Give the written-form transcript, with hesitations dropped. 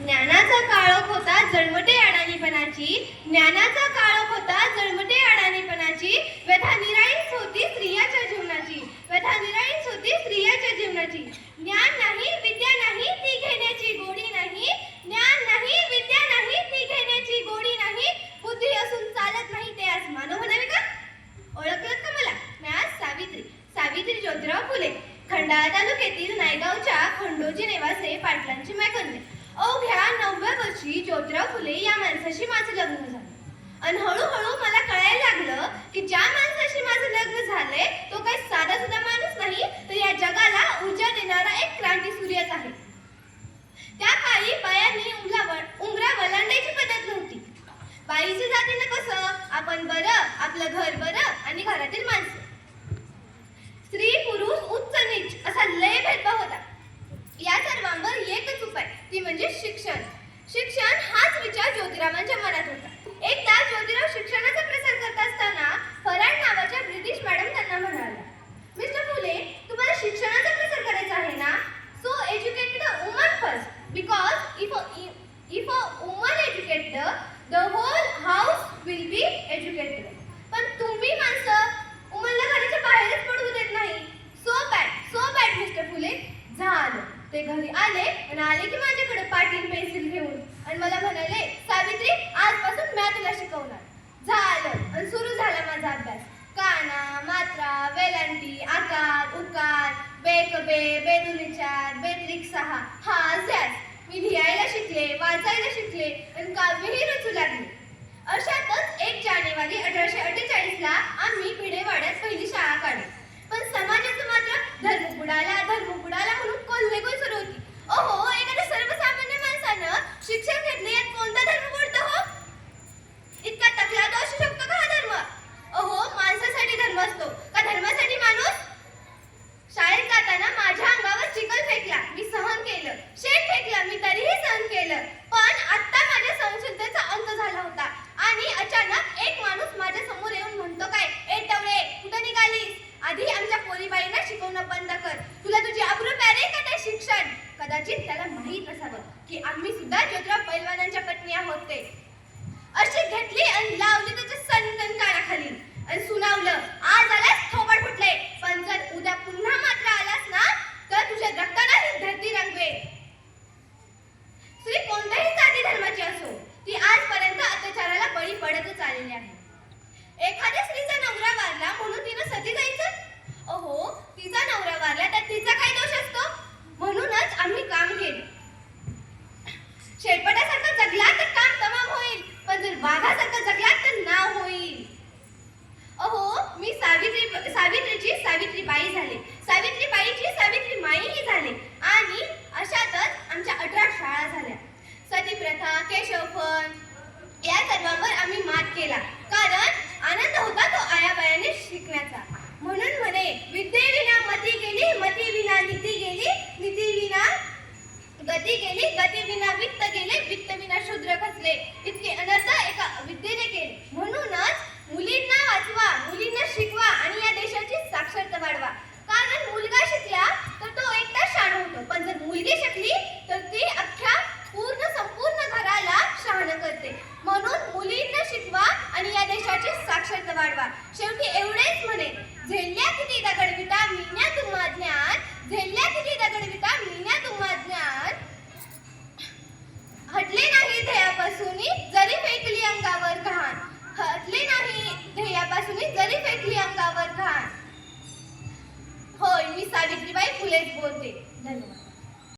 ज्ञानाचा काळोख होता जळमटे अडाणीपणाची, ज्ञानाचा काळोख होता जळमटे अडाणीपणाची, व्यथा निराळीच होती स्त्रियाच्या जीवनाची, व्यथा निराळीच होती स्त्रियाच्या जीवनाची. ज्ञान नाही विद्या नाही ती घेण्याची गोडी नाही, ज्ञान नाही विद्या नाही ती घेण्याची गोडी नाही, बुद्धी असून चालत नाही ते आज मानव म्हणावे का? ओळखलत का मला? मी आज सावित्री, सावित्री ज्योतिराव फुले, खंडाळा तालुक्यातील नायगावच्या खंडोजी नेवासे पाटलांची मैकंदे. अवघ्या 9व्या वर्षी ज्योतिराव फुले या माणसाशी माझं लग्न झालं. आणि हळूहळू मला कळायला लागलं की ज्या माणसाशी माझं लग्न झालंय तो काही साधा सुद्धा माणूस नाही, तर या जगाला ऊर्जा देणारा एक क्रांती सूर्यच आहे. त्या काळी बायांनी उंबरा वलांडायची पद्धत नव्हती. बाईच्या जातीनं कसं आपण बरं, आपलं घर बरं आणि घरातील माणसं. स्त्री पुरुष उच्च नीच असा लय भेदभाव होता. या सर्वांवर एकच उपाय, ती म्हणजे शिक्षण. शिक्षण हाच विचार ज्योतिरावांच्या मनात होता. एकदा ज्योतिराव शिक्षणाचा प्रसार करत असताना फराड नावाच्या ब्रिटिश मॅडम त्यांना म्हणाल्या, मिस्टर फुले, तुम्हाला शिक्षणाचा प्रसार करायचा आहे ना? So educate the woman first, because if a woman educated the whole house will be educated. पण तुम्ही माणसं वुमनला घराच्या बाहेरच पडू देत नाही. So bad mister Phule. झालं. ते घरी आले की माझ्याकडे पाटील पेन्सिल घेऊन आणि मला म्हणाले, सावित्री, आजपासून मी तुला शिकवणार. झालं. आणि सुरू झाला माझा अभ्यास. काना, मात्रा, वेलांटी, आकार, उकार, बेकबे, बेदुनिचार, बेत्रिक 6 हा ज्यास. मी लिहायला शिकले, वाचायला शिकले आणि काव्यही रचू लागले. अशातच 1 जानेवारी 1848 आम्ही भिडेवाड्यात पहिली शाळा काढली. पण समाजाचं मात्र धर्म बुडाला म्हणून कोल्हेकोल सुरू होती. ओहो, एखाद्या सर्वसामान्य माणसानं शिक्षण घेतले यात कोणता धर्म बुडतो हो? इतका तकला तो असू शकतो का हा धर्म? ओहो, माणसासाठी धर्म असतो का धर्मासाठी माणूस? शाळेत जाताना माझ्या अंगावर चिखल फेकला, मी सहन केलं. शेण फेकला, मी तरीही सहन केलं. पण आता माझ्या सहनशीलतेचा अंत झाला होता आणि अचानक एक माणूस माझ्या समोर येऊन म्हणतो, काय ए टवळे, कुठं निघालीस? आधी आमच्या पोरीबाईंना शिकवणं बंद कर. तुला तुझी आबरू प्यारे का ते शिक्षण? कदाचित त्याला माहीत नसावं की आम्ही सुद्धा ज्योतिराव पैलवानांच्या पत्नी आहोत ते. अशी घेतली आणि लावली त्याच्या सनकन कानाखाली आणि सुनावलं, आज आलास थोबड फुटले, पण जर उद्या पुन्हा मात्र आलास ना तर तुझ्या रक्ताला ही धरती रंगवेल. स्त्री कोणत्याही जाती धर्माची असो, ती आजपर्यंत अत्याचाराला बळी पडतच आलेली आहे. एखाद्या स्त्रीचा नवरा वारला म्हणून तिनं सती जायचं? ओहो, तिचा नवरा वारला तर तिचा काय दोष असतो? म्हणूनच आम्ही काम केलं. शेळपटासारखं जगला तर काम तमाम होईल, पण जर वाघासारखं जगला तर नाव होईल. अहो, मी सावित्रीची सावित्रीबाई झाले, सावित्रीबाईची सावित्री माईही झाले आणि अशातच आमच्या 18 शाळा झाल्या. सतीप्रथा, केशवपण या सर्वांवर आम्ही मात केला, कारण आनंद होता तो आयाबायाने शिकण्याचा. म्हणून म्हणे, विद्येविना मती गेली, मती विना नीती गेली, नीती विना गती गेली, गती विना वित्त गेले, वित्त विना शूद्र खचले. इतके अनर्थ एका विद्येने केले. म्हणूनच मुलींना वाचवा, मुलींना शिकवा आणि या देशाची साक्षरता वाढवा. कारण मुलगा शिकला तर तो एकटा शाण होतो, पण जर मुलगी शिकली तर ती अख्ख्या संपूर्ण घराला शहाणं करते. म्हणून मुलींना शिकवा आणि या देशाची साक्षरता वाढवा. शेवटी एवढेच म्हणे, झेलल्या किती दगडविटा मिळण्या तुम्हा ज्ञान, झेलल्या किती दगडविटा मिळण्या तुम्हा ज्ञान, हटले नाही ध्येयापासून जरी फेकली अंगावर घाण, हटले नाही ध्येयापासून जरी फेकली अंगावर घाण. होय, मी सावित्रीबाई फुलेच बोलते. धन्यवाद.